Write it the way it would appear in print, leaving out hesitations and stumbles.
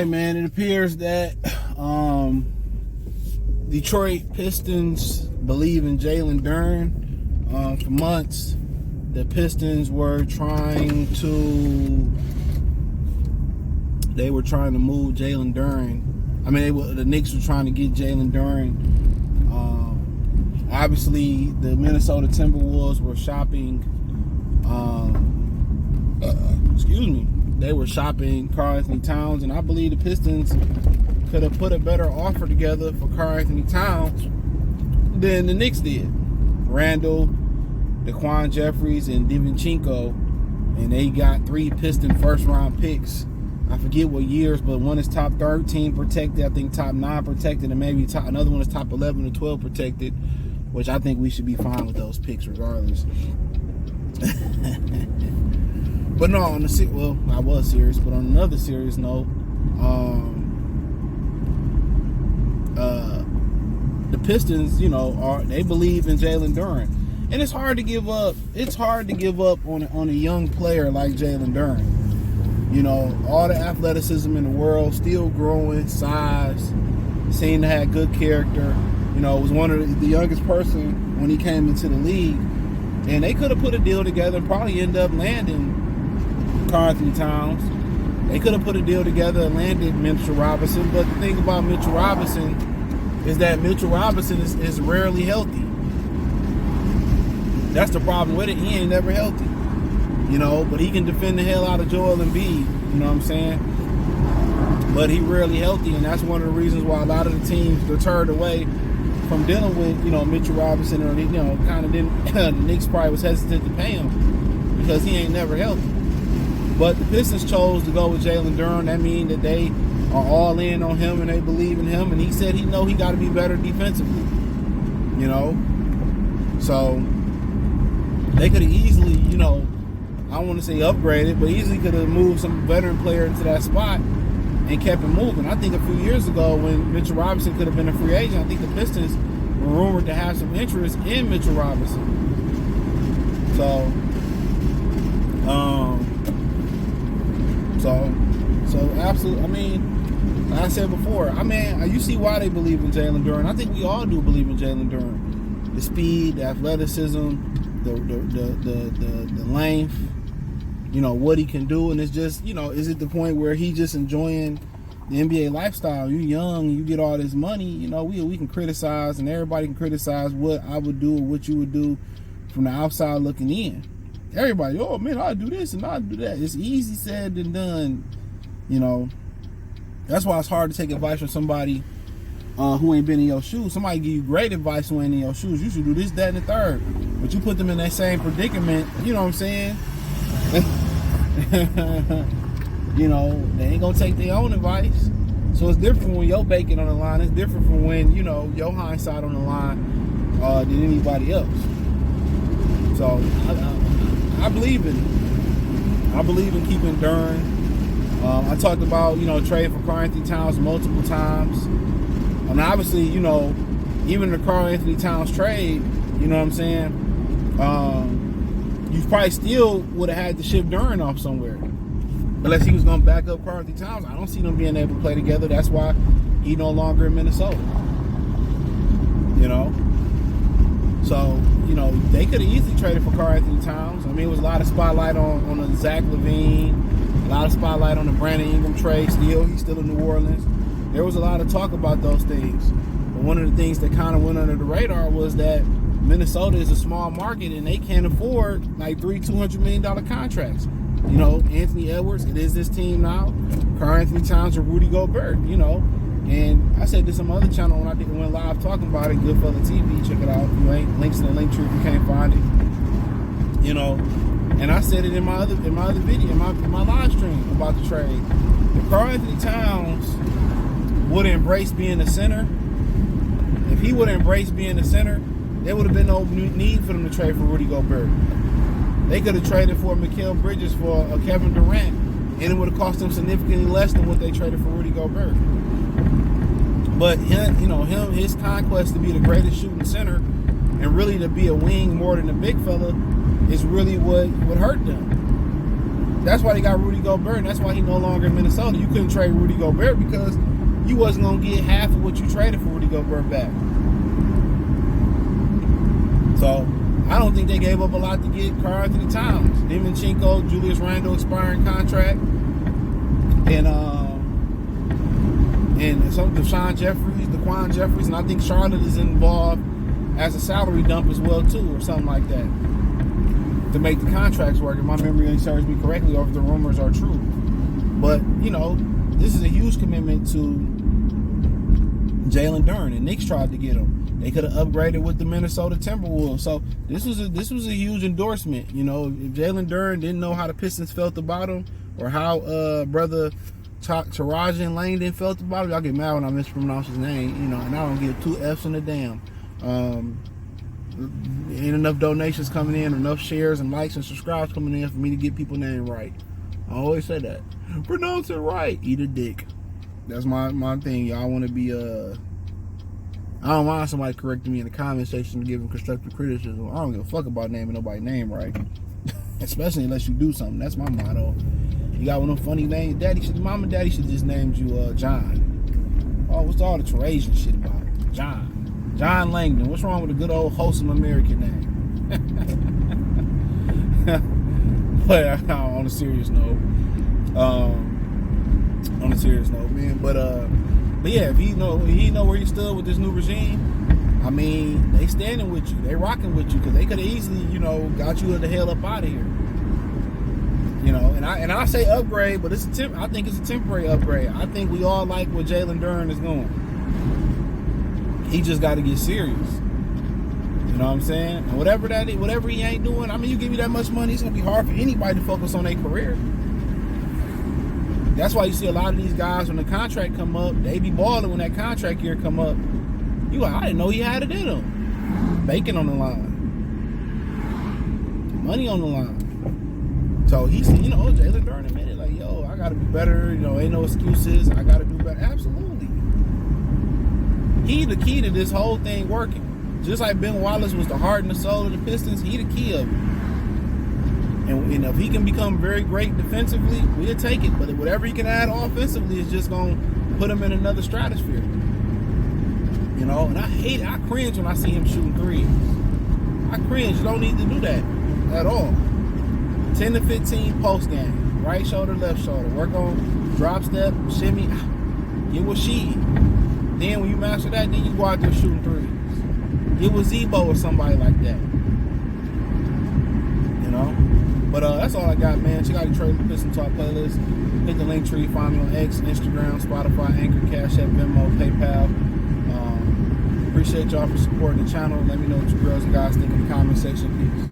right, man. It appears that Detroit Pistons believe in Jalen Duren. For months, the Pistons were trying to move Jalen Duren. I mean, the Knicks were trying to get Jalen Duren. Obviously, the Minnesota Timberwolves were shopping. They were shopping Karl Anthony Towns, and I believe the Pistons could have put a better offer together for Karl Anthony Towns than the Knicks did. Randall, Daquan Jeffries, and DiVincenzo, and they got 3 Piston first-round picks. I forget what years, but one is top 13 protected, I think top 9 protected, and maybe another one is top 11 or 12 protected, which I think we should be fine with those picks regardless. But no, I was serious, but on another serious note, the Pistons, they believe in Jalen Duren. And it's hard to give up. It's hard to give up on a young player like Jalen Duren. All the athleticism in the world, still growing, size, seemed to have good character. Was one of the youngest person when he came into the league. And they could have put a deal together and probably end up landing Karl Anthony Towns. They could have put a deal together and landed Mitchell Robinson. But the thing about Mitchell Robinson is that Mitchell Robinson is rarely healthy. That's the problem with it. He ain't never healthy. But he can defend the hell out of Joel Embiid. You know what I'm saying? But he rarely healthy, and that's one of the reasons why a lot of the teams deterred away from dealing with, Mitchell Robinson, or, kind of didn't. The Knicks probably was hesitant to pay him because he ain't never healthy. But the Pistons chose to go with Jalen Duren. That means that they are all in on him and they believe in him. And he said he got to be better defensively. So they could have easily, I don't want to say upgraded, but easily could have moved some veteran player into that spot and kept it moving. I think a few years ago when Mitchell Robinson could have been a free agent, I think the Pistons were rumored to have some interest in Mitchell Robinson. So absolutely. I mean, like I said before, you see why they believe in Jalen Duren. I think we all do believe in Jalen Duren. The speed, the athleticism, the length, what he can do, and it's just, is it the point where he's just enjoying the NBA lifestyle? You young, you get all this money, we can criticize, and everybody can criticize what I would do or what you would do from the outside looking in. Everybody, oh man, I'll do this and I'll do that. It's easy said than done, That's why it's hard to take advice from somebody who ain't been in your shoes. Somebody give you great advice who ain't in your shoes. You should do this, that, and the third. But you put them in that same predicament, you know what I'm saying? They ain't gonna take their own advice. So it's different when your bacon on the line. It's different from when, your hindsight on the line than anybody else. So I believe in it. I believe in keeping Duren. I talked about, trade for Karl Anthony Towns multiple times. And obviously, even the Karl Anthony Towns trade, you know what I'm saying? You probably still would have had to ship Duren off somewhere. Unless he was going to back up Karl Anthony Towns. I don't see them being able to play together. That's why he's no longer in Minnesota. So, they could have easily traded for Karl Anthony Towns. It was a lot of spotlight on the Zach LaVine, a lot of spotlight on the Brandon Ingram trade still. He's still in New Orleans. There was a lot of talk about those things. But one of the things that kind of went under the radar was that Minnesota is a small market and they can't afford like $200 million contracts. Anthony Edwards, it is this team now. Karl Anthony Towns or Rudy Gobert, And I said to some other channel when I went live talking about it, Goodfella TV, check it out. Links in the link tree if you can't find it. And I said it in my other video, my live stream about the trade. If Karl Anthony Towns would have embraced being a center, if he would have embraced being a center, there would have been no need for them to trade for Rudy Gobert. They could have traded for Mikal Bridges for Kevin Durant, and it would have cost them significantly less than what they traded for Rudy Gobert. But his conquest to be the greatest shooting center and really to be a wing more than a big fella is really what hurt them. That's why they got Rudy Gobert, and that's why he no longer in Minnesota. You couldn't trade Rudy Gobert because you wasn't going to get half of what you traded for Rudy Gobert back. So, I don't think they gave up a lot to get Karl Anthony Towns. Him and Chinko, Julius Randle expiring contract. And some Daquan Jeffries, and I think Charlotte is involved as a salary dump as well too, or something like that, to make the contracts work. If my memory serves me correctly, or if the rumors are true. But this is a huge commitment to Jalen Duren, and Knicks tried to get him. They could have upgraded with the Minnesota Timberwolves. So this was a huge endorsement. If Jalen Duren didn't know how the Pistons felt about him, or how brother Tarajan Langdon felt about him, y'all get mad when I mispronounce his name. And I don't give 2 F's in a damn. Ain't enough donations coming in, enough shares and likes and subscribes coming in for me to get people's name right. I always say that. Pronounce it right. Eat a dick. That's my thing. Y'all want to be I don't mind somebody correcting me in the comment section and giving constructive criticism. I don't give a fuck about naming nobody's name right. Especially unless you do something. That's my motto. You got one of them funny names. Mom and daddy should just named you John. Oh, what's all the Tarajan shit about it? John Langdon. What's wrong with a good old wholesome American name? But on a serious note. Man. But yeah, if he know where he stood with this new regime, I mean, they standing with you, they rocking with you, because they could have easily, got you the hell up out of here. And I say upgrade, but I think it's a temporary upgrade. I think we all like where Jalen Duren is going. He just got to get serious. You know what I'm saying? And whatever he ain't doing, I mean, you give me that much money, it's gonna be hard for anybody to focus on their career. That's why you see a lot of these guys, when the contract come up, they be balling when that contract year come up. You like, I didn't know he had it in him. Bacon on the line. Money on the line. So he said, Jalen Duren admitted, like, yo, I gotta be better, ain't no excuses, I gotta do better. Absolutely. He the key to this whole thing working. Just like Ben Wallace was the heart and the soul of the Pistons, he the key of it. And if he can become very great defensively, we'll take it. But whatever he can add offensively is just going to put him in another stratosphere. And I cringe when I see him shooting threes. I cringe. You don't need to do that at all. 10 to 15 post game. Right shoulder, left shoulder. Work on drop step, shimmy. Get with Sheed. Then when you master that, then you go out there shooting threes. Get with Zebo or somebody like that. But that's all I got, man. Check out the Trade Pistons Talk playlist. Hit the link tree. Find me on X, Instagram, Spotify, Anchor, Cash App, Venmo, PayPal. Appreciate y'all for supporting the channel. Let me know what you girls and guys think in the comment section. Peace.